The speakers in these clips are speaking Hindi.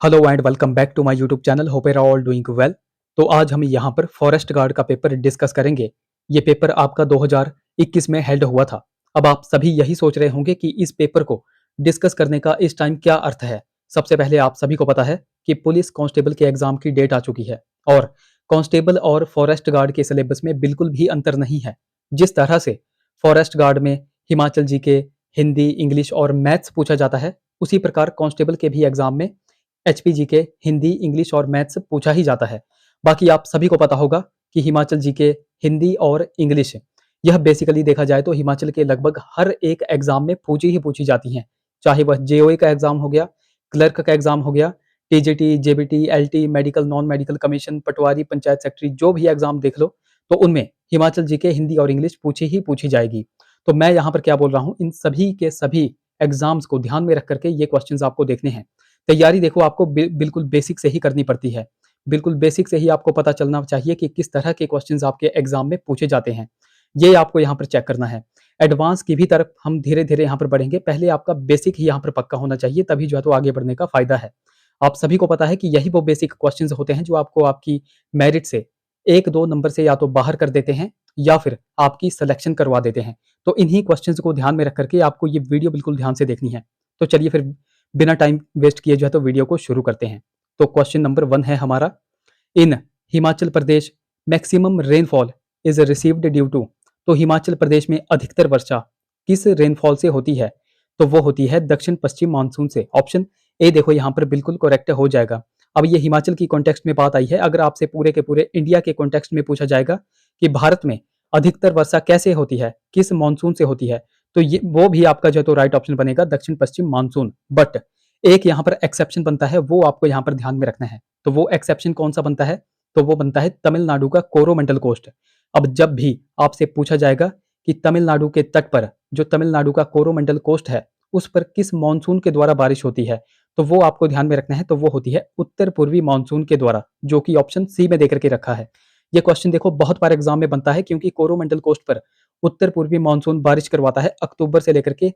Hello and welcome back to my YouTube channel. Hope you are all doing well. तो आज हम यहाँ पर फॉरेस्ट गार्ड का पेपर डिस्कस करेंगे। ये पेपर आपका 2021 में हेल्ड हुआ था। अब आप सभी यही सोच रहे होंगे कि इस पेपर को डिस्कस करने का इस टाइम क्या अर्थ है। सबसे पहले आप सभी को पता है कि पुलिस कांस्टेबल के एग्जाम की डेट आ चुकी है और कांस्टेबल और फॉरेस्ट गार्ड के सिलेबस में बिल्कुल भी अंतर नहीं है। जिस तरह से फॉरेस्ट गार्ड में हिमाचल जी के हिंदी, इंग्लिश और मैथ्स पूछा जाता है, उसी प्रकार कांस्टेबल के भी एग्जाम में एचपीजी के हिंदी, इंग्लिश और मैथ्स पूछा ही जाता है। बाकी आप सभी को पता होगा कि हिमाचल जी के हिंदी और इंग्लिश, यह बेसिकली देखा जाए तो हिमाचल के लगभग हर एक एग्जाम में पूछी ही पूछी जाती हैं। चाहे वह जेओए का एग्जाम हो गया, क्लर्क का एग्जाम हो गया, TGT, JBT, LT, medical, non medical commission, patwari, panchayat secretary, जो भी एग्जाम देख लो तो उनमें हिमाचल जी के हिंदी और इंग्लिश पूछी ही पूछी जाएगी। तो मैं यहाँ पर क्या बोल रहा हूँ, इन सभी के सभी एग्जाम्स को ध्यान में रख करके ये क्वेश्चंस आपको देखने हैं। तैयारी देखो आपको बिल्कुल बेसिक से ही करनी पड़ती है। बिल्कुल बेसिक से ही आपको पता चलना चाहिए कि किस तरह के क्वेश्चंस आपके एग्जाम में पूछे जाते हैं। ये आपको यहाँ पर चेक करना है। एडवांस की भी तरफ हम धीरे-धीरे यहाँ पर बढ़ेंगे। पहले आपका बेसिक ही यहाँ पर पक्का होना चाहिए, तभी जो है तो आगे बढ़ने का फ़ायदा है। आप सभी को पता है कि यही वो बेसिक क्वेश्चंस होते हैं जो आपको आपकी मेरिट से 1-2 नंबर से या तो बाहर कर देते हैं या फिर आपकी सिलेक्शन करवा देते हैं। तो इन्हीं क्वेश्चंस को ध्यान में रख करके आपको ये वीडियो बिल्कुल ध्यान से देखनी है। तो चलिए फिर बिना टाइम वेस्ट किए जो है तो वीडियो को शुरू करते हैं। तो क्वेश्चन नंबर 1 है हमारा, in Himachal Pradesh maximum rainfall is received due to. तो हिमाचल प्रदेश में अधिकतर वर्षा किस रेनफॉल से होती है? तो वो होती है दक्षिण पश्चिम मानसून से। ऑप्शन ए देखो यहाँ पर बिल्कुल करेक्ट हो जाएगा। अब ये हिमाचल की कॉन्टेक्स्ट में बात आई है। अगर आपसे पूरे के पूरे इंडिया के कॉन्टेक्स्ट में पूछा जाएगा कि भारत में अधिकतर वर्षा कैसे होती है, किस मानसून से होती है, तो ये वो भी आपका जो है तो राइट ऑप्शन बनेगा दक्षिण पश्चिम मानसून। बट एक यहाँ पर एक्सेप्शन बनता है, वो आपको यहाँ पर ध्यान में रखना है। तो वो एक्सेप्शन कौन सा बनता है? तो वो बनता है तमिलनाडु का कोरोमंडल कोस्ट। अब जब भी आपसे पूछा जाएगा कि तमिलनाडु के तट पर जो तमिलनाडु का कोरोमंडल कोस्ट है, उस पर किस मानसून के द्वारा बारिश होती है, तो वो आपको ध्यान में रखना है। तो वो होती है उत्तर पूर्वी मानसून के द्वारा, जो कि ऑप्शन सी में देकर के रखा है। ये क्वेश्चन देखो बहुत बार एग्जाम में बनता है, क्योंकि कोरोमंडल कोस्ट पर उत्तर पूर्वी मानसून बारिश करवाता है अक्टूबर से लेकर के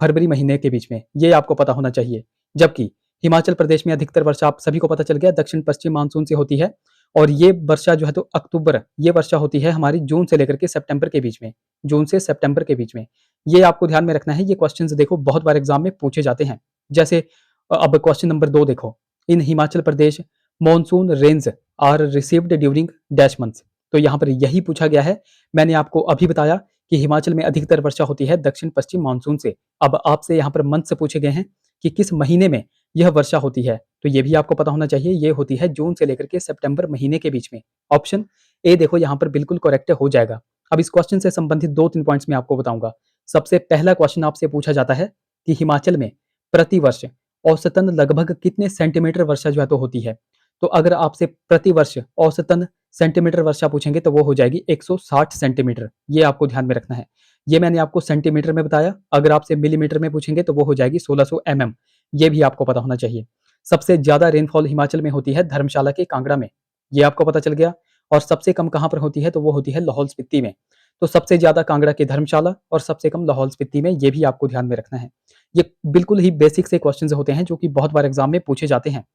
फरवरी महीने के बीच में। ये आपको पता होना चाहिए। जबकि हिमाचल प्रदेश में अधिकतर वर्षा आप सभी को पता चल गया दक्षिण पश्चिम मानसून से होती है, और ये वर्षा जो है तो अक्टूबर, ये वर्षा होती है हमारी जून से लेकर के सितंबर के बीच में। जून से सितंबर के बीच में ये आपको ध्यान में रखना है। ये क्वेश्चंस देखो बहुत बार एग्जाम में पूछे जाते हैं। जैसे अब क्वेश्चन नंबर 2 देखो, in Himachal Pradesh monsoon rains are received during dash months. तो यहाँ पर यही पूछा गया है। मैंने आपको अभी बताया कि हिमाचल में अधिकतर वर्षा होती है दक्षिण पश्चिम मानसून से। अब आपसे यहाँ पर मंथ से पूछे गए हैं कि किस महीने में यह वर्षा होती है, तो ये भी आपको पता होना चाहिए। ये होती है जून से लेकर के सितंबर महीने के बीच में। ऑप्शन ए देखो यहाँ पर बिल्कुल करेक्ट हो जाएगा। अब इस क्वेश्चन से संबंधित 2-3 पॉइंट्स मैं आपको बताऊंगा। सबसे पहला क्वेश्चन आपसे पूछा जाता है कि हिमाचल में प्रति वर्ष औसतन लगभग कितने सेंटीमीटर वर्षा जो है तो होती है। तो अगर आपसे प्रति वर्ष औसतन सेंटीमीटर वर्षा पूछेंगे तो वो हो जाएगी 160 सेंटीमीटर। ये आपको ध्यान में रखना है। ये मैंने आपको सेंटीमीटर में बताया। अगर आपसे मिलीमीटर में पूछेंगे तो वो हो जाएगी 1600 mm। ये भी आपको पता होना चाहिए। सबसे ज्यादा रेनफॉल हिमाचल में होती है धर्मशाला के कांगड़ा में। ये आपको पता चल गया। और सबसे कम कहाँ पर होती है? तो वो होती है लाहौल स्पीति में। तो सबसे ज्यादा कांगड़ा के धर्मशाला और सबसे कम लाहौल स्पीति में। ये भी आपको ध्यान में रखना है। ये बिल्कुल ही बेसिक से क्वेश्चन होते हैं जो कि बहुत बार एग्जाम में पूछे जाते हैं।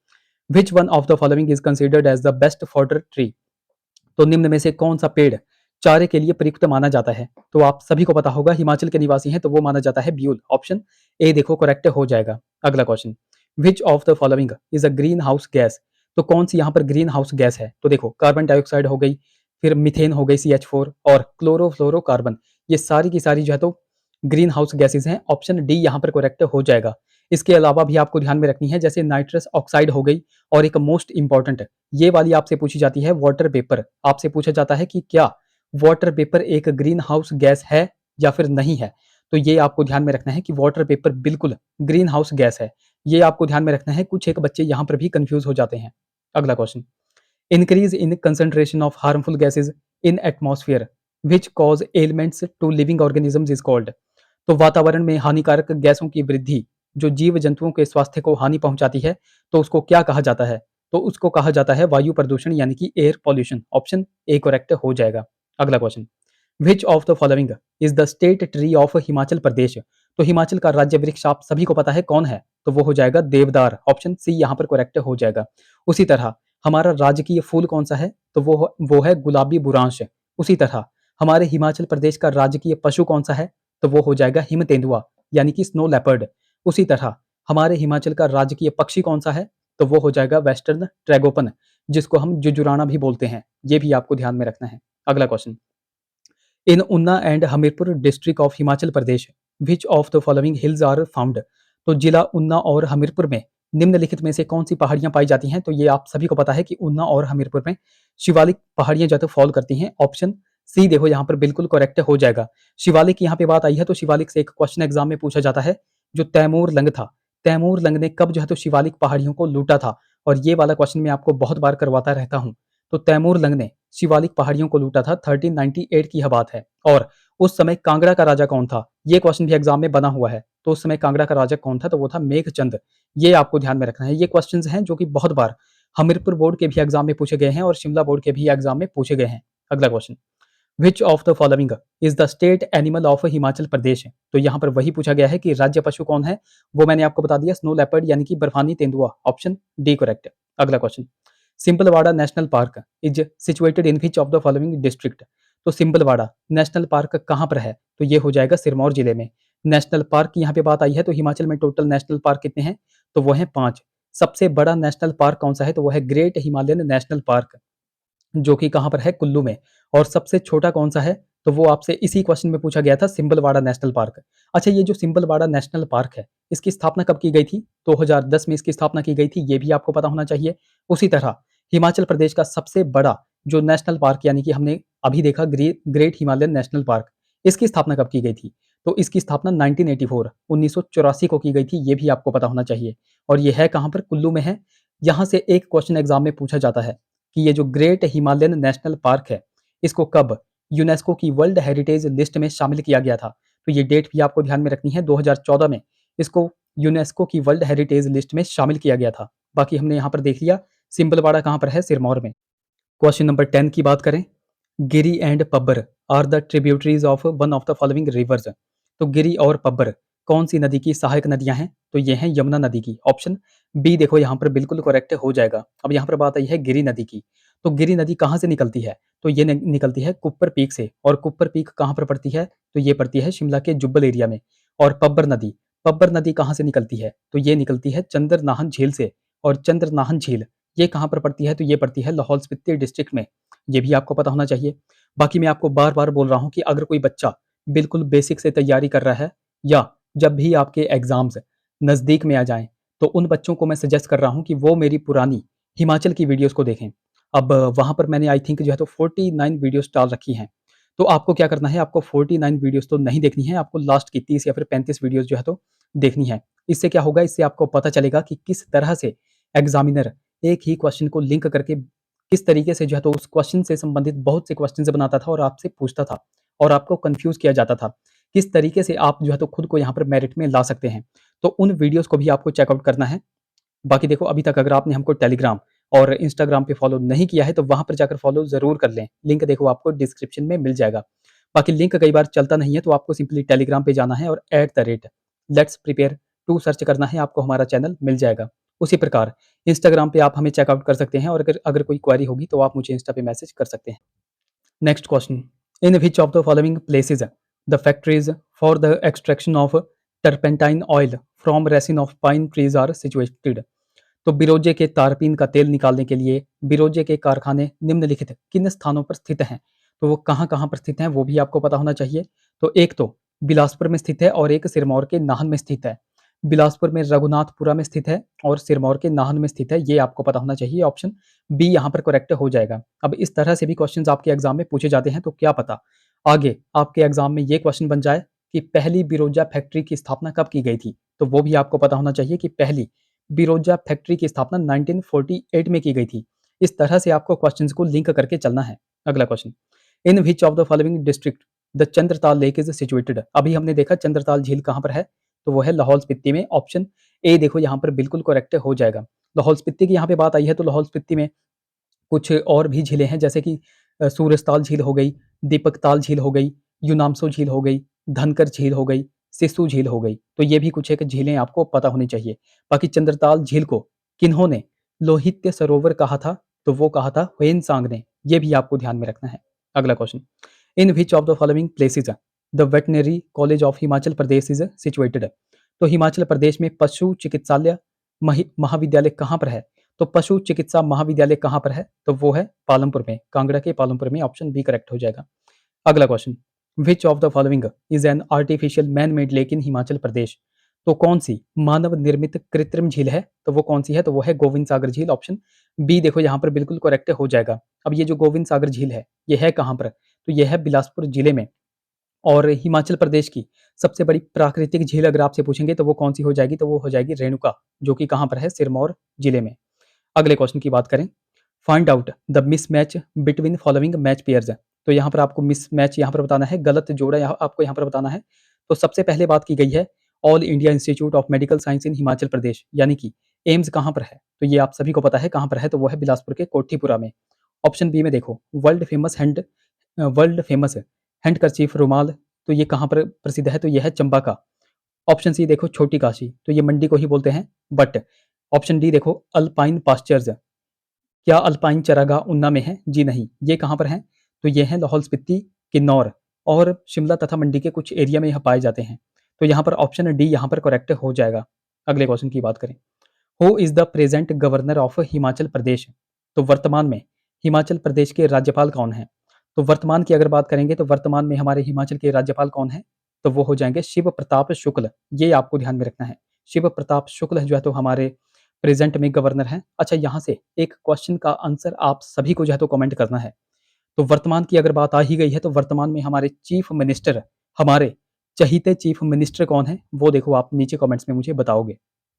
Which one of the following is considered as the best fodder tree. तो निम्न में से कौन सा पेड़ चारे के लिए प्रयुक्त माना जाता है? तो आप सभी को पता होगा, हिमाचल के निवासी हैं तो वो माना जाता है ब्यूल। ऑप्शन ए देखो करेक्ट हो जाएगा। अगला question, which of the following is a green house gas. तो कौन सी यहाँ पर ग्रीन हाउस गैस है? तो देखो कार्बन डाइऑक्साइड हो गई, फिर मीथेन हो गई CH4, और क्लोरोफ्लोरोकार्बन। ये सारी की सारी जो है तो ग्रीन हाउस गैसेज हैं। ऑप्शन डी यहाँ पर करेक्ट हो जाएगा। इसके अलावा भी आपको ध्यान में रखनी है, जैसे नाइट्रस ऑक्साइड हो गई, और एक मोस्ट इंपॉर्टेंट ये वाली आपसे पूछी जाती है वाटर वेपर। आपसे पूछा जाता है कि क्या वाटर वेपर एक ग्रीन हाउस गैस है या फिर नहीं है। तो ये आपको ध्यान में रखना है कि वाटर वेपर बिल्कुल ग्रीन हाउस गैस है। ये आपको ध्यान में रखना है। कुछ एक बच्चे यहाँ पर भी कंफ्यूज हो जाते हैं। अगला question, increase in concentration of harmful gases in atmosphere which cause elements to living organisms is called. तो वातावरण में हानिकारक गैसों की वृद्धि जो जीव जंतुओं के स्वास्थ्य को हानि पहुंचाती है, तो उसको क्या कहा जाता है? तो उसको कहा जाता है वायु प्रदूषण, यानी कि air pollution. Option A correct हो जाएगा। अगला question, which of the following is the state tree of Himachal Pradesh. तो हिमाचल का राज्य वृक्ष आप सभी को पता है कौन है? तो वो हो जाएगा देवदार। ऑप्शन सी यहाँ पर करेक्ट हो जाएगा। उसी तरह हमारा राजकीय फूल कौन सा है? तो वो है गुलाबी बुरांश। उसी तरह हमारे हिमाचल प्रदेश का राजकीय पशु कौन सा है? तो वो हो जाएगा हिम तेंदुआ यानी कि स्नो लेपर्ड। उसी तरह हमारे हिमाचल का राजकीय पक्षी कौन सा है? तो वो हो जाएगा वेस्टर्न ट्रैगोपन, जिसको हम जुजुराना भी बोलते हैं। ये भी आपको ध्यान में रखना है। अगला question, in Una and Hamirpur district of Himachal Pradesh which of the following hills are found? तो जिला उन्ना और हमीरपुर में निम्नलिखित में से कौन सी पहाड़ियां पाई जाती हैं? तो ये आप सभी को पता है कि उन्ना और हमीरपुर में शिवालिक पहाड़ियां जो है फॉल करती हैं। ऑप्शन सी देखो यहाँ पर बिल्कुल करेक्ट हो जाएगा। शिवालिक की यहाँ पे बात आई है तो शिवालिक से एक क्वेश्चन एग्जाम में पूछा जाता है, जो तैमूर लंग था, तैमूर लंग ने कब जो है तो शिवालिक पहाड़ियों को लूटा था? और ये वाला क्वेश्चन मैं आपको बहुत बार करवाता रहता हूँ। तो तैमूर लंग ने शिवालिक पहाड़ियों को लूटा था, 1398 की यह बात है। और उस समय कांगड़ा का राजा कौन था? ये क्वेश्चन भी एग्जाम में बना हुआ है। तो उस समय कांगड़ा का राजा कौन था? तो वो था मेघचंद। ये आपको ध्यान में रखना है। ये क्वेश्चंस हैं जो कि बहुत बार हमीरपुर बोर्ड के भी एग्जाम में पूछे गए हैं और शिमला बोर्ड के भी एग्जाम में पूछे गए हैं। अगला question, which of the following is the state animal of Himachal Pradesh? तो यहाँ पर वही पूछा गया है कि राज्य पशु कौन है। वो मैंने आपको बता दिया, स्नो लेपर्ड यानी कि बर्फानी तेंदुआ। Option D correct. अगला question, Simbalwara national park is situated in which of the following district? तो सिंपलवाड़ा नेशनल पार्क कहाँ पर है? तो ये हो जाएगा सिरमौर जिले में। नेशनल पार्क की यहाँ पे बात आई है तो हिमाचल में टोटल नेशनल पार्क कितने हैं? तो वो हैं 5। सबसे बड़ा नेशनल पार्क कौन सा है? तो वो है ग्रेट हिमालयन नेशनल पार्क, जो कि कहाँ पर है? कुल्लू में। और सबसे छोटा कौन सा है? तो वो आपसे इसी क्वेश्चन में पूछा गया था, सिंबलवाड़ा नेशनल पार्क। अच्छा, ये जो सिंबलवाड़ा नेशनल पार्क है, इसकी स्थापना कब की गई थी? 2010 में इसकी स्थापना की गई थी, ये भी आपको पता होना चाहिए। उसी तरह हिमाचल प्रदेश का सबसे बड़ा जो नेशनल पार्क यानी कि हमने अभी देखा ग्रेट हिमालयन नेशनल पार्क, इसकी स्थापना कब की गई थी? तो इसकी स्थापना 1984 1984 को की गई थी, ये भी आपको पता होना चाहिए। और ये है कहाँ पर? कुल्लू में है। यहाँ से एक क्वेश्चन एग्जाम में पूछा जाता है कि ये जो ग्रेट हिमालयन नेशनल पार्क है, इसको कब यूनेस्को की वर्ल्ड हेरिटेज लिस्ट में शामिल किया गया था? तो ये डेट भी आपको ध्यान में रखनी है। 2014 में इसको यूनेस्को की वर्ल्ड हेरिटेज लिस्ट में शामिल किया गया था। बाकी हमने यहाँ पर देख लिया सिंबलवाड़ा कहाँ पर है? सिरमौर में। क्वेश्चन नंबर 10 की बात करें, Giri and Pabbar are the tributaries of one of the following rivers? तो गिरी और पब्बर कौन सी नदी की सहायक नदियां हैं? तो ये हैं यमुना नदी की। ऑप्शन बी देखो यहाँ पर बिल्कुल करेक्ट हो जाएगा। अब यहाँ पर बात आई है गिरी नदी की। तो गिरी नदी कहाँ से निकलती है? तो ये निकलती है कुप्पर पीक से। और कुप्पर पीक कहाँ पर पड़ती है? तो ये पड़ती है शिमला के जुब्बल एरिया में। और पब्बर नदी कहाँ से निकलती है? तो ये निकलती है चंद्रनाहन झील से। और चंद्रनाहन झील ये कहाँ पर पड़ती है? तो ये पड़ती है लाहौल स्पीति डिस्ट्रिक्ट में। ये भी आपको पता होना चाहिए। बाकी मैं आपको बार-बार बोल रहा हूँ कि अगर कोई बच्चा बिल्कुल बेसिक से तैयारी कर रहा है, या जब भी आपके एग्ज़ाम्स नज़दीक में आ जाएँ, तो उन बच्चों को मैं सजेस्ट कर रहा हूँ कि वो मेरी पुरानी हिमाचल की वीडियोज़ को देखें। अब वहाँ पर मैंने आई थिंक जो है तो 49 वीडियोज़ डाल रखी हैं। तो आपको क्या करना है, आपको 49 वीडियोज़ तो नहीं देखनी है, आपको लास्ट की 30 या फिर 35 वीडियोज़ जो है तो देखनी है। इससे क्या होगा, इससे आपको पता चलेगा कि किस तरह से एग्ज़ामिनर एक ही क्वेश्चन को लिंक करके किस तरीके से जो है तो उस क्वेश्चन से संबंधित बहुत से क्वेश्चंस बनाता था और आपसे पूछता था और आपको कंफ्यूज किया जाता था। किस तरीके से आप जो है तो खुद को यहाँ पर मेरिट में ला सकते हैं। तो उन वीडियोज़ को भी आपको चेकआउट करना है। बाकी देखो, अभी तक अगर आपने हमको टेलीग्राम और इंस्टाग्राम पे फॉलो नहीं किया है तो वहाँ पर जाकर फॉलो ज़रूर कर लें। लिंक देखो आपको डिस्क्रिप्शन में मिल जाएगा। बाकी लिंक कई बार चलता नहीं है तो आपको सिंपली टेलीग्राम पे जाना है और @लेट्स प्रिपेयर टू सर्च करना है, आपको हमारा चैनल मिल जाएगा। उसी प्रकार इंस्टाग्राम पे आप हमें चेकआउट कर सकते हैं और अगर अगर कोई क्वेरी होगी तो आप मुझे इंस्टा पे मैसेज कर सकते हैं। Next question, in which of the following places the factories for the extraction of turpentine oil from resin of pine trees are situated? तो बिरोजे के तारपीन का तेल निकालने के लिए बिरोजे के कारखाने निम्नलिखित किन स्थानों पर स्थित हैं? तो वो कहाँ-कहाँ पर स्थित हैं वो भी आपको पता होना चाहिए। तो एक तो बिलासपुर में स्थित है और एक सिरमौर के नाहन में स्थित है। बिलासपुर में रघुनाथपुरा में स्थित है और सिरमौर के नाहन में स्थित है, ये आपको पता होना चाहिए। ऑप्शन बी यहाँ पर करेक्ट हो जाएगा। अब इस तरह से भी क्वेश्चंस आपके एग्जाम में पूछे जाते हैं तो क्या पता आगे आपके एग्जाम में ये क्वेश्चन बन जाए कि पहली बिरोजा फैक्ट्री की स्थापना कब की गई थी? तो वो भी आपको पता होना चाहिए कि पहली बिरोजा फैक्ट्री की स्थापना 1948 में की गई थी। इस तरह से आपको क्वेश्चंस को लिंक करके चलना है। अगला question, in which of the following district the Chandratal lake is situated? अभी हमने देखा चंद्रताल झील कहाँ पर है, तो वो है लाहौल स्पीति में। ऑप्शन ए देखो यहाँ पर बिल्कुल करेक्ट हो जाएगा। लाहौल स्पीति की यहाँ पे बात आई है तो लाहौल स्पीति में कुछ और भी झीलें हैं, जैसे कि सूरजताल झील हो गई, दीपक ताल झील हो गई, यूनामसो झील हो गई, धनकर झील हो गई, सिस्सू झील हो गई। तो ये भी कुछ एक झीलें आपको पता होनी चाहिए। बाकी चंद्रताल झील को किन्होंने लोहित्य सरोवर कहा था? तो वो कहा था ह्वेनसांग ने। ये भी आपको ध्यान में रखना है। अगला question, in which of the following places the veterinary college of Himachal Pradesh is situated? तो हिमाचल प्रदेश में पशु चिकित्सालय महाविद्यालय कहाँ पर है? तो पशु चिकित्सा महाविद्यालय कहाँ पर है? तो वो है पालमपुर में, कांगड़ा के पालमपुर में। ऑप्शन बी करेक्ट हो जाएगा। अगला question, which of the following is an artificial man made lake in Himachal Pradesh? तो कौन सी मानव निर्मित कृत्रिम झील है? तो वो कौन सी है? तो वो है गोविंद सागर झील। ऑप्शन बी देखो यहाँ पर बिल्कुल करेक्ट हो जाएगा। अब ये जो गोविंद सागर झील है ये है कहाँ पर? तो ये है बिलासपुर जिले में। और हिमाचल प्रदेश की सबसे बड़ी प्राकृतिक झील अगर आपसे पूछेंगे तो वो कौन सी हो जाएगी? तो वो हो जाएगी रेणुका, जो कि कहाँ पर है? सिरमौर जिले में। अगले क्वेश्चन की बात करें, find out the mismatch between following match pairs. तो यहाँ पर आपको मिसमैच यहाँ पर बताना है, गलत जोड़ा आपको यहाँ पर बताना है। तो सबसे पहले बात की गई है all India institute of medical science in Himachal Pradesh, यानी कि एम्स कहाँ पर है? तो ये आप सभी को पता है कहाँ पर है, तो वो है बिलासपुर के कोठीपुरा में। ऑप्शन बी में देखो, वर्ल्ड फेमस हैंड करचीफ रुमाल, तो ये कहाँ पर प्रसिद्ध है? तो ये है चंबा का। ऑप्शन सी देखो छोटी काशी, तो ये मंडी को ही बोलते हैं बट। ऑप्शन डी देखो अल्पाइन पास्चर्स, क्या अल्पाइन चरागाह ऊना में है? जी नहीं। ये कहाँ पर है? तो ये है लाहौल स्पीति, किन्नौर और शिमला तथा मंडी के कुछ एरिया में यह पाए जाते हैं। तो यहाँ पर ऑप्शन डी यहाँ पर करेक्ट हो जाएगा। अगले क्वेश्चन की बात करें, who is the present governor of Himachal Pradesh? तो वर्तमान में हिमाचल प्रदेश के राज्यपाल कौन है? तो वर्तमान की अगर बात करेंगे तो वर्तमान में हमारे हिमाचल के राज्यपाल कौन है? तो वो हो जाएंगे शिव प्रताप शुक्ल। ये आपको ध्यान में रखना है, शिव प्रताप शुक्ल जो है तो हमारे प्रेजेंट में गवर्नर हैं। अच्छा, यहाँ से एक क्वेश्चन का आंसर आप सभी को जो है तो कमेंट करना है। तो वर्तमान की अगर बात आ ही गई है तो वर्तमान में हमारे चीफ मिनिस्टर, हमारे चहीते चीफ मिनिस्टर कौन है? वो देखो आप नीचे कमेंट्स में मुझे बताओगे।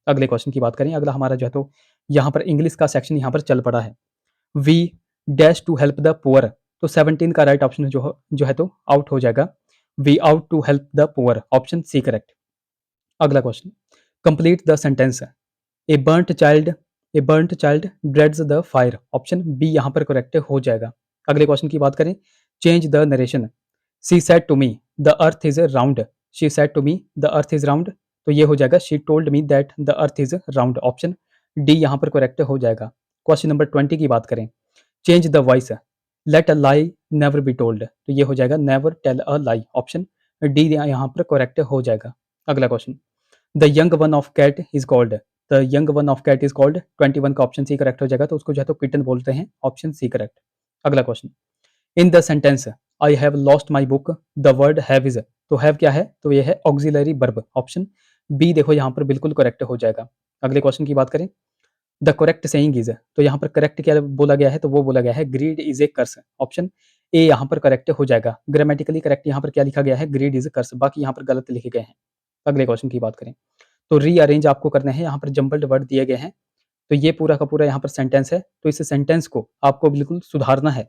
अगले क्वेश्चन की बात करें, अगला हमारा जो है तो यहाँ पर इंग्लिश का सेक्शन यहाँ पर चल पड़ा है। We dash to help the poor, तो 17 का राइट ऑप्शन जो है तो आउट हो जाएगा। We ought to help the poor, option C correct. अगला question, complete the sentence, a burnt child dreads the fire, option B यहाँ पर करेक्ट हो जाएगा। अगले क्वेश्चन की बात करें, change the narration, she said to me the earth is round, she said to me the earth is round, तो ये हो जाएगा she told me that the earth is round, option D यहाँ पर करेक्ट हो जाएगा। क्वेश्चन नंबर 20 की बात करें, change the voice, let a lie never be told, तो ये हो जाएगा never tell a lie, option D यहाँ पर करेक्ट हो जाएगा। अगला question, the young one of cat is called, the young one of cat is called, 21 का ऑप्शन सी करेक्ट हो जाएगा। तो उसको जो है तो किटन बोलते हैं, ऑप्शन सी करेक्ट। अगला question, in the sentence I have lost my book the word have is, तो हैव क्या है? तो ये है ऑक्सिलरी वर्ब, ऑप्शन बी देखो यहाँ पर बिल्कुल करेक्ट हो जाएगा। अगले क्वेश्चन की बात करें, द करेक्ट सेइंग इज, तो यहाँ पर करेक्ट क्या बोला गया है? तो वो बोला गया है greed is a curse, option A यहाँ पर करेक्ट हो जाएगा। ग्रामेटिकली करेक्ट यहाँ पर क्या लिखा गया है? ग्रीड इज कर्स, बाकी यहाँ पर गलत लिखे गए हैं। अगले क्वेश्चन की बात करें, तो रीअरेंज आपको करना है, यहाँ पर जम्बल्ड वर्ड दिए गए हैं। तो ये पूरा का पूरा यहाँ पर सेंटेंस है, तो इस सेंटेंस को आपको बिल्कुल सुधारना है।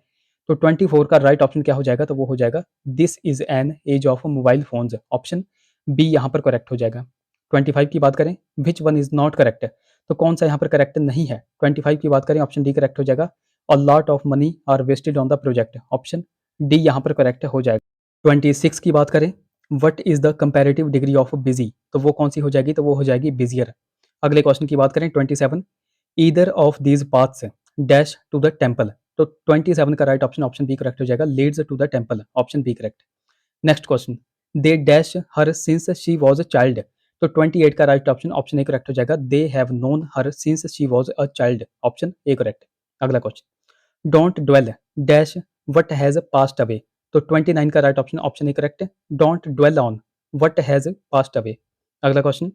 तो 24 का राइट ऑप्शन क्या हो जाएगा? तो वो हो जाएगा this is an age of mobile phones, option B यहाँ पर करेक्ट हो जाएगा। 25 की बात करें, which one is not correct, तो कौन सा यहाँ पर करेक्ट नहीं है? 25 की बात करें, ऑप्शन डी करेक्ट हो जाएगा, a lot of money are wasted on the project, option D यहाँ पर करेक्ट हो जाएगा। 26 की बात करें, what is the comparative degree of busy, तो वो कौन सी हो जाएगी? तो वो हो जाएगी बिजियर। अगले क्वेश्चन की बात करें, 27, either of these paths dash to the temple, तो 27 का right option, option B correct हो जाएगा, leads to the temple, option B correct. Next question, they dash her since she was a child, तो 28 का right option, option A correct हो जाएगा, they have known her since she was a child, option A correct. अगला question, don't dwell dash what has passed away, तो 29 का right option, option A correct, don't dwell on what has passed away. अगला question,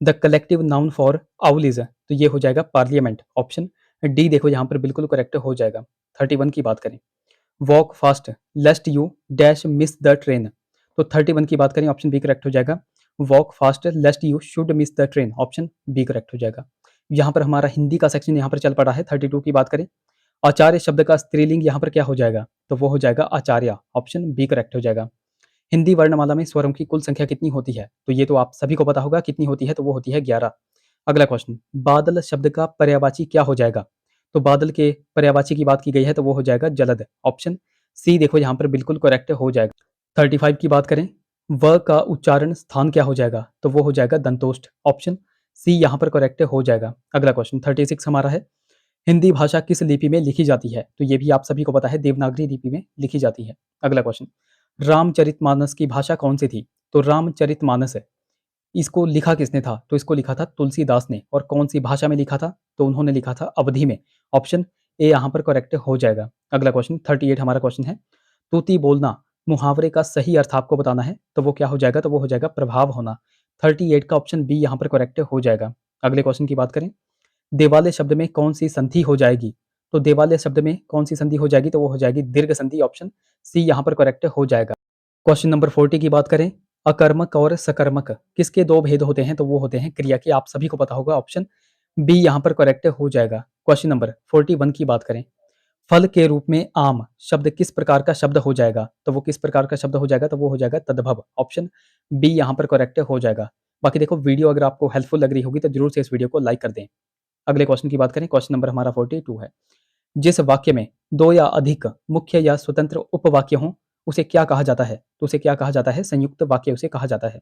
the collective noun for owl is, तो ये हो जाएगा पार्लियामेंट, ऑप्शन डी देखो यहाँ पर बिल्कुल करेक्ट हो जाएगा। 31 की बात करें, walk fast lest you dash miss the train, तो 31 की बात करें, ऑप्शन बी करेक्ट हो जाएगा, walk fast lest you should miss the train, option B correct हो जाएगा। यहाँ पर हमारा हिंदी का सेक्शन यहाँ पर चल पड़ा है। 32 की बात करें, आचार्य शब्द का स्त्रीलिंग यहाँ पर क्या हो जाएगा? तो वो हो जाएगा आचार्य, ऑप्शन बी करेक्ट हो जाएगा। हिंदी वर्णमाला में स्वरों की कुल संख्या कितनी होती है? तो ये तो आप सभी को पता होगा कितनी होती है, तो वो होती है 11। अगला क्वेश्चन, बादल शब्द का पर्यायवाची क्या हो जाएगा? तो बादल के पर्यायवाची की बात की गई है, तो वो हो जाएगा जलद, ऑप्शन सी देखो यहाँ पर बिल्कुल करेक्ट हो जाएगा। 35 की बात करें, व का उच्चारण स्थान क्या हो जाएगा? तो वो हो जाएगा दंतोष्ठ। ऑप्शन सी यहाँ पर करेक्ट हो जाएगा। अगला क्वेश्चन 36 हमारा है, हिंदी भाषा किस लिपि में लिखी जाती है? तो ये भी आप सभी को पता है, देवनागरी लिपि में लिखी जाती है। अगला क्वेश्चन, रामचरितमानस की भाषा कौन सी थी? तो रामचरितमानस है, इसको लिखा किसने था? तो इसको लिखा था तुलसीदास ने। और कौन सी भाषा में लिखा था? तो उन्होंने लिखा था अवधी में। ऑप्शन ए यहाँ पर करेक्ट हो जाएगा। अगला क्वेश्चन 38 हमारा क्वेश्चन है, तूती बोलना मुहावरे का सही अर्थ आपको बताना है। तो वो क्या हो जाएगा? तो वो हो जाएगा प्रभाव होना। 38 का ऑप्शन बी यहाँ पर करेक्ट हो जाएगा। अगले क्वेश्चन की बात करें, देवालय शब्द में कौन सी संधि हो जाएगी? तो देवालय शब्द में कौन सी संधि हो जाएगी? तो वो हो जाएगी दीर्घ संधि। ऑप्शन सी यहाँ पर करेक्ट हो जाएगा। क्वेश्चन नंबर 40 की बात करें, अकर्मक और सकर्मक किसके दो भेद होते हैं? तो वो होते हैं क्रिया के। आप सभी को पता होगा, ऑप्शन बी यहाँ पर करेक्ट हो जाएगा। क्वेश्चन नंबर 41 की बात करें, फल के रूप में आम शब्द किस प्रकार का शब्द हो जाएगा? तो वो किस प्रकार का शब्द हो जाएगा? तो वो हो जाएगा तद्भव। ऑप्शन बी यहाँ पर करेक्ट हो जाएगा। बाकी देखो, वीडियो अगर आपको हेल्पफुल लग रही होगी तो जरूर से इस वीडियो को लाइक कर दें। अगले क्वेश्चन की बात करें, क्वेश्चन नंबर हमारा 42 है, जिस वाक्य में दो या अधिक मुख्य या स्वतंत्र उपवाक्य हों उसे क्या कहा जाता है? तो उसे क्या कहा जाता है? संयुक्त वाक्य उसे कहा जाता है।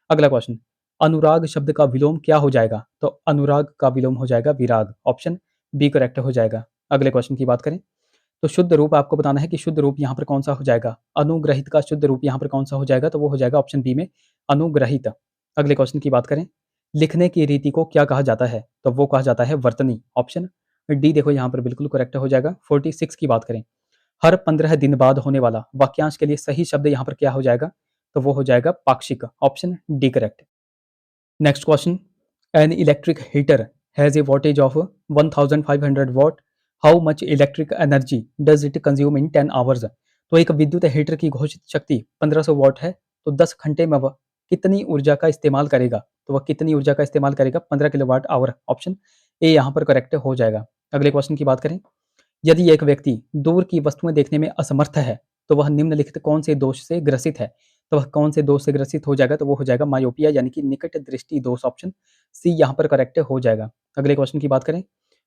अगला क्वेश्चन, अनुराग शब्द का विलोम क्या हो जाएगा? तो अनुराग का विलोम हो जाएगा विराग। ऑप्शन बी करेक्ट हो जाएगा। अगले क्वेश्चन की बात करें, तो शुद्ध रूप आपको बताना है कि शुद्ध रूप यहाँ पर कौन सा हो जाएगा? अनुग्रहित का शुद्ध रूप यहाँ पर कौन सा हो जाएगा? तो वो हो जाएगा ऑप्शन बी में अनुग्रहित। अगले क्वेश्चन की बात करें, लिखने की रीति को क्या कहा जाता है? तो वो कहा जाता है वर्तनी। ऑप्शन डी देखो यहाँ पर बिल्कुल करेक्ट हो जाएगा। 46 की बात करें, हर 15 दिन बाद होने वाला वाक्यांश के लिए सही शब्द यहाँ पर क्या हो जाएगा? तो वो हो जाएगा पाक्षिक। Option D correct. Next question, an electric heater has a voltage of 1500 what, how much electric energy does it consume in 10 hours? तो एक विद्युत हीटर की घोषित शक्ति 1500 वॉट है, तो 10 घंटे में वह कितनी ऊर्जा का इस्तेमाल करेगा? तो वह कितनी ऊर्जा का इस्तेमाल करेगा? 15 किलोवाट आवर। ऑप्शन ए यहाँ पर करेक्ट हो जाएगा। अगले क्वेश्चन की बात करें, यदि एक व्यक्ति दूर की वस्तुएं देखने में असमर्थ है तो वह निम्नलिखित कौन से दोष से ग्रसित है? तो वह कौन से दोष से ग्रसित हो जाएगा? तो वो हो जाएगा मायोपिया यानी कि निकट दृष्टि दोष। ऑप्शन सी यहाँ पर करेक्ट हो जाएगा। अगले क्वेश्चन की बात करें,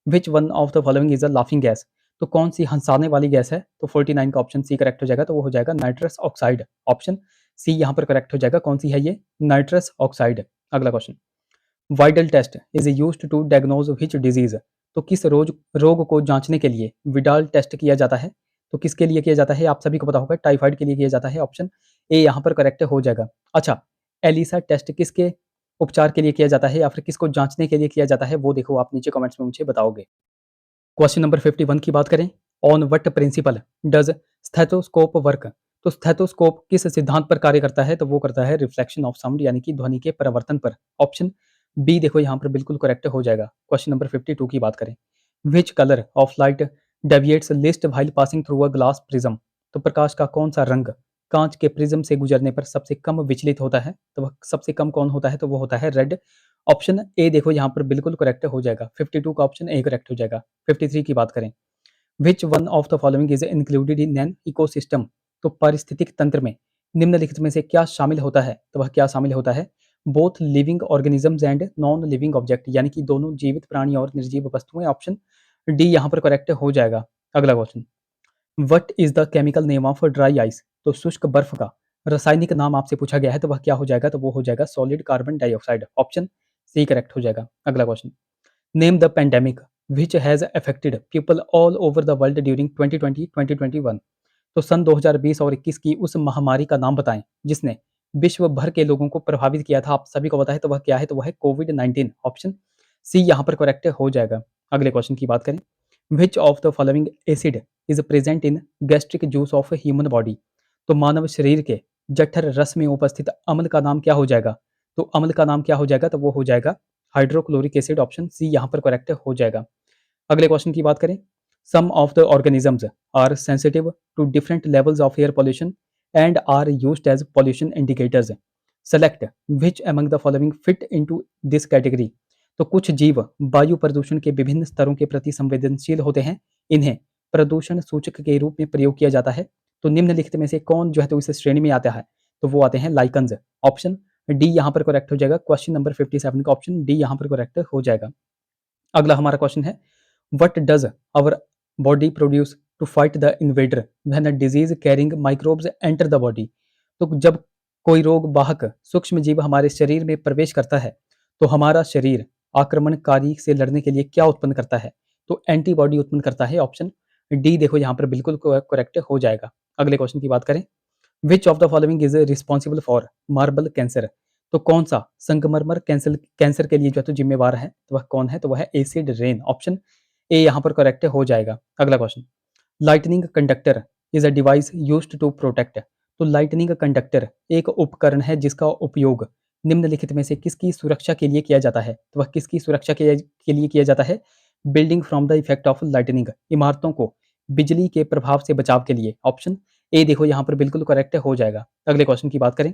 which one of the following is a laughing gas? तो कौन सी हंसाने वाली गैस है? तो 49 का ऑप्शन सी करेक्ट हो जाएगा। तो वो हो जाएगा नाइट्रस ऑक्साइड। ऑप्शन सी यहाँ पर करेक्ट हो जाएगा। कौन सी है ये? Nitrous oxide. अगला question, Widal test is used to diagnose which disease? तो किस रोग को जांचने के लिए विडाल टेस्ट किया जाता है? तो किसके लिए किया जाता है? आप सभी को पता होगा, टाइफाइड के लिए किया जाता है। ऑप्शन ए यहाँ पर करेक्ट हो जाएगा। अच्छा, एलिसा टेस्ट किसके उपचार के लिए किया जाता है या फिर किसको जांचने के लिए किया जाता है? वो देखो आप नीचे कमेंट्स में मुझे बताओगे। क्वेश्चन नंबर 51 की बात करें, on what principle does stethoscope work? तो स्टेथोस्कोप किस सिद्धांत पर कार्य करता है? तो वो करता है रिफ्लेक्शन ऑफ साउंड यानी कि ध्वनि के परावर्तन पर। ऑप्शन बी देखो यहाँ पर बिल्कुल करेक्ट हो जाएगा। क्वेश्चन नंबर 52 की बात करें, which colour of light deviates list while passing through a glass prism? तो प्रकाश का कौन सा रंग कांच के प्रिज्म से गुजरने पर सबसे कम विचलित होता है? तो वह सबसे कम कौन होता है? तो वो होता है रेड। ऑप्शन ए देखो यहाँ पर बिल्कुल करेक्ट हो जाएगा। 52 का ऑप्शन ए करेक्ट हो जाएगा। 53 की बात करें, which one of the following is included in an ecosystem? तो पारिस्थितिक तंत्र में निम्नलिखित में से क्या शामिल होता है? तो वह क्या शामिल होता है? Both living organisms and non living object, यानी कि दोनों जीवित प्राणी और निर्जीव वस्तुएं। ऑप्शन डी यहाँ पर करेक्ट हो जाएगा। अगला question, what is the chemical name of dry ice? तो शुष्क बर्फ का रासायनिक नाम आपसे पूछा गया है, तो वह क्या हो जाएगा? तो वो हो जाएगा solid carbon dioxide. Option C correct हो जाएगा। अगला question, name the pandemic which has affected people all over the world during 2020-2021? तो सन 2020 और 21 की उस महामारी का नाम बताएं जिसने विश्व भर के लोगों को प्रभावित किया था। आप सभी को पता है, तो वह क्या है? तो वह है कोविड-19। ऑप्शन सी यहाँ पर करेक्ट हो जाएगा। अगले क्वेश्चन की बात करें, विच of the following acid is present in gastric juice of human body? तो मानव शरीर के जठर रस में उपस्थित अम्ल का नाम क्या हो जाएगा? तो अम्ल का नाम क्या हो जाएगा? तो वो हो जाएगा हाइड्रोक्लोरिक एसिड। ऑप्शन सी यहाँ पर करेक्ट हो जाएगा। अगले क्वेश्चन की बात करें, some of the organisms are sensitive to different levels of air pollution and are used as pollution indicators, select which among the following fit into this category? तो कुछ जीव वायु प्रदूषण के विभिन्न स्तरों के प्रति संवेदनशील होते हैं, इन्हें प्रदूषण सूचक के रूप में प्रयोग किया जाता है। तो निम्नलिखित में से कौन जो है तो इस श्रेणी में आता है? तो वो आते हैं लाइकन्स। ऑप्शन डी यहाँ पर करेक्ट हो जाएगा। क्वेश्चन नंबर 57 का ऑप्शन डी यहाँ पर करेक्ट हो जाएगा। अगला हमारा क्वेश्चन है, what does our body produce to fight the invader when a disease carrying microbes enter the body? तो जब कोई रोग वाहक सूक्ष्म जीव हमारे शरीर में प्रवेश करता है तो हमारा शरीर आक्रमणकारी से लड़ने के लिए क्या उत्पन्न करता है? तो एंटीबॉडी उत्पन्न करता है। ऑप्शन डी देखो यहाँ पर बिल्कुल करेक्ट हो जाएगा। अगले क्वेश्चन की बात करें, विच of the following is responsible for marble cancer? तो कौन सा संगमरमर कैंसर कैंसर के लिए जो है तो जिम्मेवार है? तो वह कौन है? तो वह है एसिड रेन। ऑप्शन ए यहाँ पर करेक्ट हो जाएगा। अगला question, lightning conductor is a device used to protect. तो लाइटनिंग कंडक्टर एक उपकरण है जिसका उपयोग निम्नलिखित में से किसकी सुरक्षा के लिए किया जाता है? तो वह किसकी सुरक्षा के लिए किया जाता है? Building from the effect of lightning, इमारतों को बिजली के प्रभाव से बचाव के लिए। ऑप्शन ए देखो यहाँ पर बिल्कुल करेक्ट हो जाएगा। अगले क्वेश्चन की बात करें,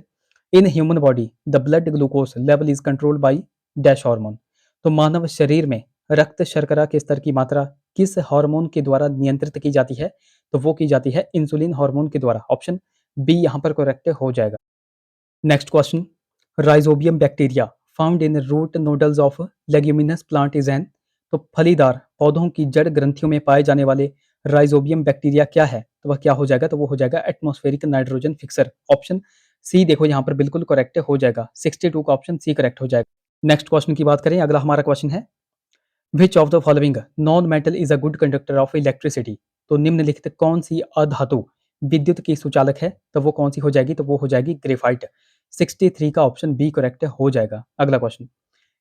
in human body the blood glucose level is controlled by dash hormone. तो मानव शरीर में रक्त शर्करा के स्तर की मात्रा किस हार्मोन के द्वारा नियंत्रित की जाती है? तो वो की जाती है इंसुलिन हार्मोन के द्वारा। ऑप्शन बी यहाँ पर करेक्ट हो जाएगा। Next question, rhizobium bacteria found in root nodules of leguminous plant is an. तो फलीदार पौधों की जड़ ग्रंथियों में पाए जाने वाले राइजोबियम बैक्टीरिया क्या है? तो वह क्या हो जाएगा? तो वो हो जाएगा atmospheric nitrogen fixer. Option C देखो यहाँ पर बिल्कुल करेक्ट हो जाएगा। 62 का ऑप्शन सी करेक्ट हो जाएगा। नेक्स्ट क्वेश्चन की बात करें, अगला हमारा क्वेश्चन है, विच of the following non metal is a good conductor of electricity? तो निम्नलिखित कौन सी अधातु विद्युत की सुचालक है? तो वो कौन सी हो जाएगी? तो वो हो जाएगी ग्रेफाइट। 63 का ऑप्शन बी करेक्ट हो जाएगा। अगला question,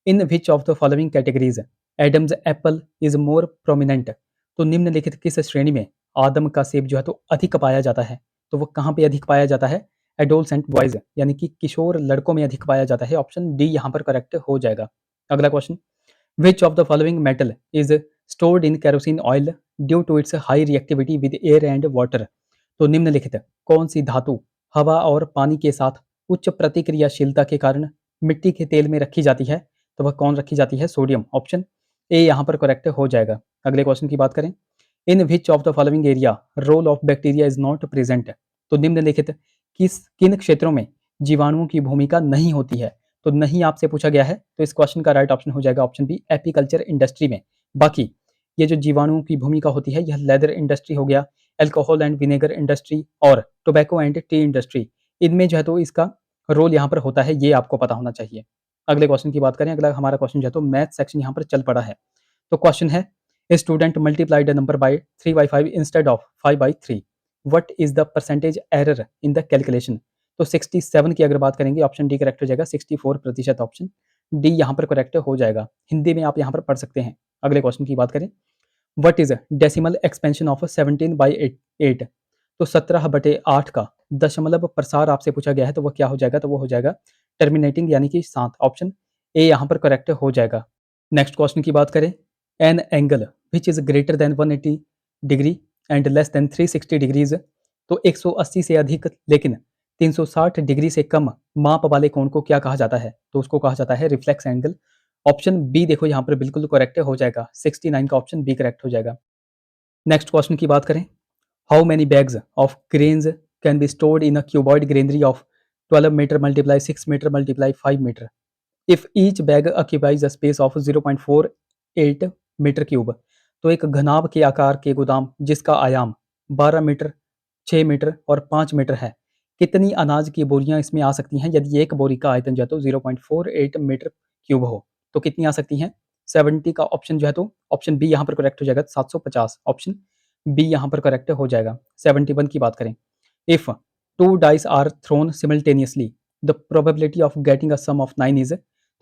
in which of the following categories Adam's apple is more prominent? तो निम्नलिखित किस श्रेणी में आदम का सेब जो है तो अधिक पाया जाता है? तो वो कहाँ पे अधिक पाया जाता है? एडोलसेंट बॉयज यानी कि किशोर लड़कों में अधिक पाया जाता है। ऑप्शन डी यहाँ पर करेक्ट हो जाएगा। अगला question, which of the following metal is stored in kerosene oil due to its high reactivity with air and water? तो निम्नलिखित कौन सी धातु हवा और पानी के साथ उच्च प्रतिक्रियाशीलता के कारण मिट्टी के तेल में रखी जाती है? तो वह कौन रखी जाती है? सोडियम। ऑप्शन ए यहाँ पर करेक्ट हो जाएगा। अगले क्वेश्चन की बात करें, in which of the following area role of bacteria is not present? तो निम्नलिखित किन क्षेत्रों में जीवाणुओं की भूमिका नहीं होती है? तो नहीं आपसे पूछा गया है, तो इस क्वेश्चन का राइट ऑप्शन हो जाएगा ऑप्शन बी, एपीकल्चर इंडस्ट्री में। बाकी ये जो जीवाणुओं की भूमिका होती है, यह लेदर इंडस्ट्री हो गया, अल्कोहल एंड विनेगर इंडस्ट्री और टोबैको एंड टी इंडस्ट्री, इनमें जो है तो इसका रोल यहाँ पर होता है, ये आपको पता होना चाहिए। अगले क्वेश्चन की बात करें, अगला हमारा क्वेश्चन जो है तो मैथ सेक्शन यहाँ पर चल पड़ा है। तो क्वेश्चन है, a student multiplied number by 3/5 instead of 5/3, what is the percentage error in the calculation? तो 67 की अगर बात करेंगे, ऑप्शन डी करेक्ट हो जाएगा। 64% ऑप्शन डी यहाँ पर करेक्ट हो जाएगा। हिंदी में आप यहाँ पर पढ़ सकते हैं। अगले क्वेश्चन की बात करें, what is decimal expansion of 17/8? तो 17/8 का दशमलव प्रसार आपसे पूछा गया है, तो वो क्या हो जाएगा? तो वो हो जाएगा टर्मिनेटिंग यानी कि 7। ऑप्शन ए यहाँ पर करेक्ट हो जाएगा। नेक्स्ट क्वेश्चन की बात करें, an angle which is greater than 180 degree and less than 360 degrees. तो 180 से अधिक लेकिन 360 डिग्री से कम माप वाले कोण को क्या कहा जाता है? तो उसको कहा जाता है रिफ्लेक्स एंगल। ऑप्शन बी देखो यहाँ पर बिल्कुल करेक्ट हो जाएगा। 69 का ऑप्शन बी करेक्ट हो जाएगा। नेक्स्ट क्वेश्चन की बात करें, how many bags of grains can be stored in a cuboid granary of 12 metre multiply 6 metre multiply 5 metre if each bag occupies a space of 0.48 metre cube? तो एक घनाभ के आकार के गोदाम जिसका आयाम 12 मीटर, 6 मीटर और 5 मीटर है, कितनी अनाज की बोरियां इसमें आ सकती हैं यदि एक बोरी का आयतन जो है तो 0.48 मीटर क्यूब हो? तो कितनी आ सकती हैं? 70 का ऑप्शन जो है तो ऑप्शन बी यहाँ पर करेक्ट हो जाएगा। 750 ऑप्शन बी यहाँ पर करेक्ट हो जाएगा। 71 की बात करें, if two dice are thrown simultaneously the probability of getting a sum of 9 is?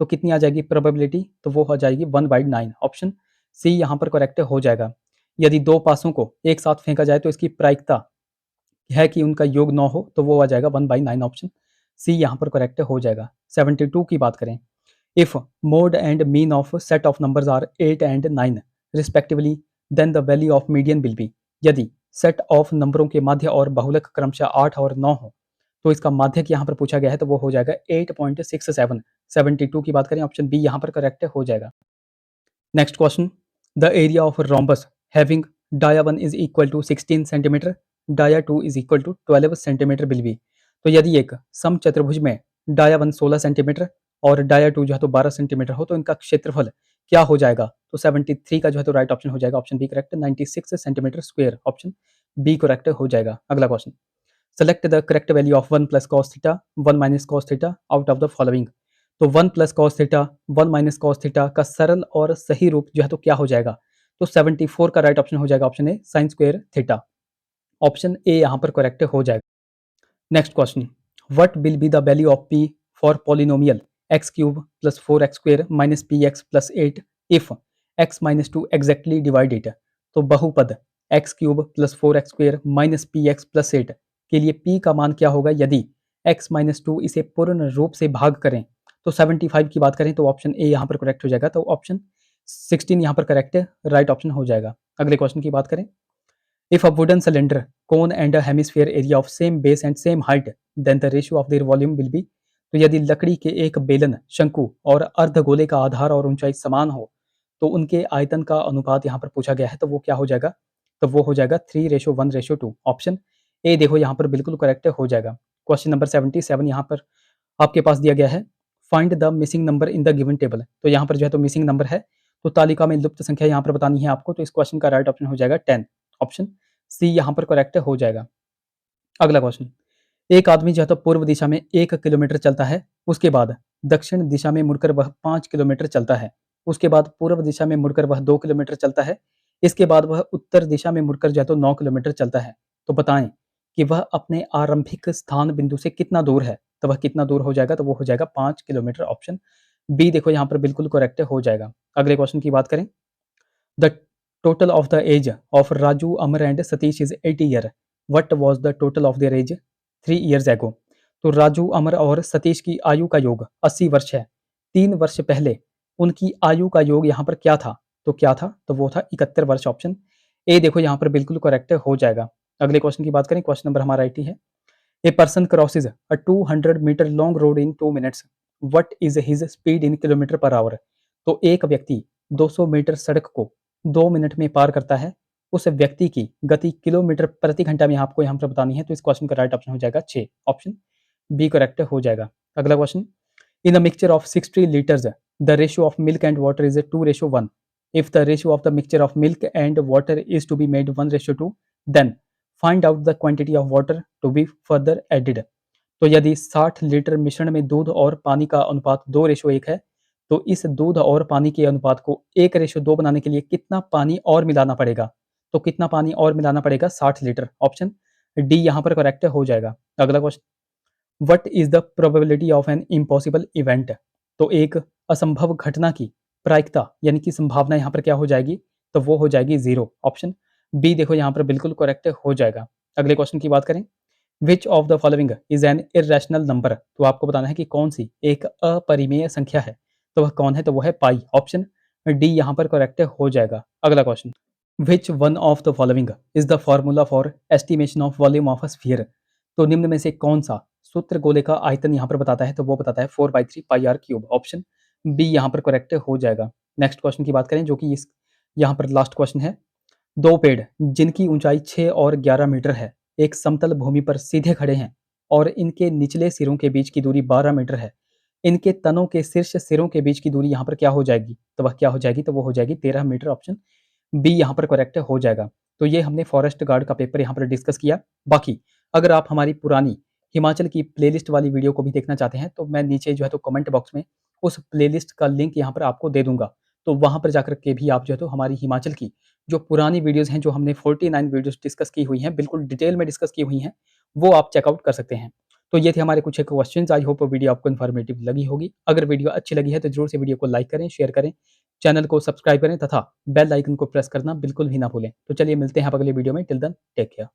तो कितनी आ जाएगी प्रोबेबिलिटी? तो वो हो जाएगी 1/9। ऑप्शन सी यहाँ पर करेक्ट हो जाएगा। यदि दो पासों को एक साथ फेंका जाए तो इसकी प्रायिकता है कि उनका योग 9 हो, तो वो आ जाएगा 1/9। ऑप्शन सी यहाँ पर करेक्ट हो जाएगा। 72 की बात करें, if mode and mean of set of numbers are 8 and 9 respectively then the value of median will be? यदि सेट ऑफ नंबरों के माध्य और बहुलक क्रमशः 8 और 9 हो तो इसका माध्यक यहाँ पर पूछा गया है, तो वो हो जाएगा 8.67। 72 की बात करें, ऑप्शन बी यहाँ पर करेक्ट हो जाएगा। Next question, the area of rhombus having dia 1 is equal to 16 centimetre, dia 2 is equal to 12 centimetre will be? तो यदि एक समचतुर्भुज में डाया 1 16 सेंटीमीटर और डाया 2 जो है तो 12 सेंटीमीटर हो, तो इनका क्षेत्रफल क्या हो जाएगा? तो 73 का जो है तो राइट ऑप्शन हो जाएगा। Option B correct, 96 centimetre square. Option B correct हो जाएगा। अगला question, select the correct value of 1 plus cos theta 1 minus cos theta out of the following. तो 1 plus cos theta 1 minus cos theta का सरल और सही रूप जो है तो क्या हो जाएगा? तो 74 का राइट ऑप्शन हो जाएगा option A sine square theta. Option A यहाँ पर करेक्ट हो जाएगा। Next question, what will be the value of p for polynomial x cube plus 4x square minus px plus 8 if x minus 2 exactly divide it. तो बहुपद x cube plus 4x square minus px plus 8 के लिए p का मान क्या होगा यदि x माइनस 2 इसे पूर्ण रूप से भाग करें। तो 75 की बात करें तो ऑप्शन ए यहाँ पर करेक्ट हो जाएगा। तो ऑप्शन 16 यहाँ पर करेक्ट राइट ऑप्शन हो जाएगा। अगले क्वेश्चन की बात करें, if a wooden cylinder, cone and a hemisphere area of same base and same height, then the ratio of their volume will be। तो यदि लकड़ी के एक बेलन, शंकु और अर्धगोले का आधार और ऊंचाई समान हो तो उनके आयतन का अनुपात यहाँ पर पूछा गया है। तो वो क्या हो जाएगा? तो वो हो जाएगा 3:1:2। ऑप्शन ए देखो यहाँ पर बिल्कुल करेक्ट हो जाएगा। क्वेश्चन नंबर 77 यहाँ पर आपके पास दिया गया है, find the missing number in the given table. तो यहाँ पर जो है तो मिसिंग नंबर है, तो तालिका में लुप्त संख्या यहाँ पर बतानी है आपको। तो इस क्वेश्चन का राइट ऑप्शन हो जाएगा 10। ऑप्शन सी यहाँ पर करेक्ट हो जाएगा। अगला क्वेश्चन, एक आदमी जो है तो पूर्व दिशा में 1 किलोमीटर चलता है, उसके बाद दक्षिण दिशा में मुड़कर वह 5 किलोमीटर चलता है, उसके बाद पूर्व दिशा में मुड़कर वह 2 किलोमीटर चलता है, इसके बाद वह उत्तर दिशा में मुड़कर जो है तो 9 किलोमीटर चलता है। तो बताएं कि वह अपने आरंभिक स्थान बिंदु से कितना दूर है। तो वह कितना दूर हो जाएगा? तो वो हो जाएगा 5 किलोमीटर। ऑप्शन बी देखो यहाँ पर बिल्कुल करेक्ट हो जाएगा। अगले क्वेश्चन की बात करें, the total of the age of Raju, Amar and Satish is 80 year. What was the total of their age 3 years ago? तो राजू, अमर और सतीश की आयु का योग 80 वर्ष है। 3 वर्ष पहले उनकी आयु का योग यहाँ पर क्या था? तो क्या था? तो वो था 71 वर्ष। ऑप्शन ए देखो यहाँ पर बिल्कुल करेक्ट हो जाएगा। अगले क्वेश्चन की बात करें, क्वेश्चन नंबर हमारा 80 है, a person crosses a 200 metre long road in 2 minutes, what is his speed in kilometre per hour. तो एक व्यक्ति 200 मीटर सड़क को 2 मिनट में पार करता है, उस व्यक्ति की गति किलोमीटर प्रति घंटा में आपको यहाँ पर बतानी है। तो इस क्वेश्चन का राइट ऑप्शन हो जाएगा 6। ऑप्शन बी करेक्ट हो जाएगा। अगला question, in a mixture of 60 litres the ratio of milk and water is 2:1। If the ratio of the mixture of milk and water is to be made 1:2, then find out the quantity of water to be further added. तो यदि 60 लीटर मिश्रण में दूध और पानी का अनुपात 2:1 है, तो इस दूध और पानी के अनुपात को 1:2 बनाने के लिए कितना पानी और मिलाना पड़ेगा? तो कितना पानी और मिलाना पड़ेगा? 60 लीटर। ऑप्शन डी यहाँ पर करेक्ट हो जाएगा। अगला question, what is the probability of an impossible event. तो एक असंभव घटना की प्रायिकता यानी कि संभावना यहाँ पर क्या हो जाएगी? तो वो हो जाएगी 0। ऑप्शन बी देखो यहाँ पर बिल्कुल करेक्ट हो जाएगा। अगले क्वेश्चन की बात करें, विच of the following is an irrational number. तो आपको बताना है कि कौन सी एक अपरिमेय संख्या है। तो वह कौन है? तो वह है पाई। ऑप्शन डी यहाँ पर करेक्ट हो जाएगा। अगला question, which one of the following is the formula for estimation of volume of a sphere. तो निम्न में से कौन सा सूत्र गोले का आयतन यहाँ पर बताता है? तो वो बताता है 4/3 पाई आर क्यूब। ऑप्शन बी यहाँ पर करेक्ट हो जाएगा। नेक्स्ट क्वेश्चन की बात करें, जो कि इस यहाँ पर लास्ट क्वेश्चन है, दो पेड़ जिनकी ऊंचाई 6 और 11 मीटर है, एक समतल भूमि पर सीधे खड़े हैं और इनके निचले सिरों के बीच की दूरी 12 मीटर है। इनके तनों के शीर्ष सिरों के बीच की दूरी यहाँ पर क्या हो जाएगी? तो वह क्या हो जाएगी? तो वो हो जाएगी 13 मीटर। ऑप्शन बी यहाँ पर करेक्ट हो जाएगा। तो ये हमने फॉरेस्ट गार्ड का पेपर यहाँ पर डिस्कस किया। बाकी अगर आप हमारी पुरानी हिमाचल की प्लेलिस्ट वाली वीडियो को भी देखना चाहते हैं, तो मैं नीचे जो है तो कमेंट बॉक्स में उस प्लेलिस्ट का लिंक यहाँ पर आपको दे दूंगा। तो वहाँ पर जाकर के भी आप जो है तो हमारी हिमाचल की जो पुरानी वीडियोज़ हैं, जो हमने 49 वीडियोज़ डिस्कस की हुई हैं, बिल्कुल डिटेल में डिस्कस की हुई हैं, वो आप चेकआउट कर सकते हैं। तो ये थे हमारे कुछ एक क्वेश्चन्स। आई होप वीडियो आपको इन्फॉर्मेटिव लगी होगी। अगर वीडियो अच्छी लगी है तो ज़रूर से वीडियो को लाइक करें, शेयर करें, चैनल को सब्सक्राइब करें तथा बेल आइकन को प्रेस करना बिल्कुल भी ना भूलें। तो चलिए मिलते हैं आप अगले वीडियो में। Till then take care.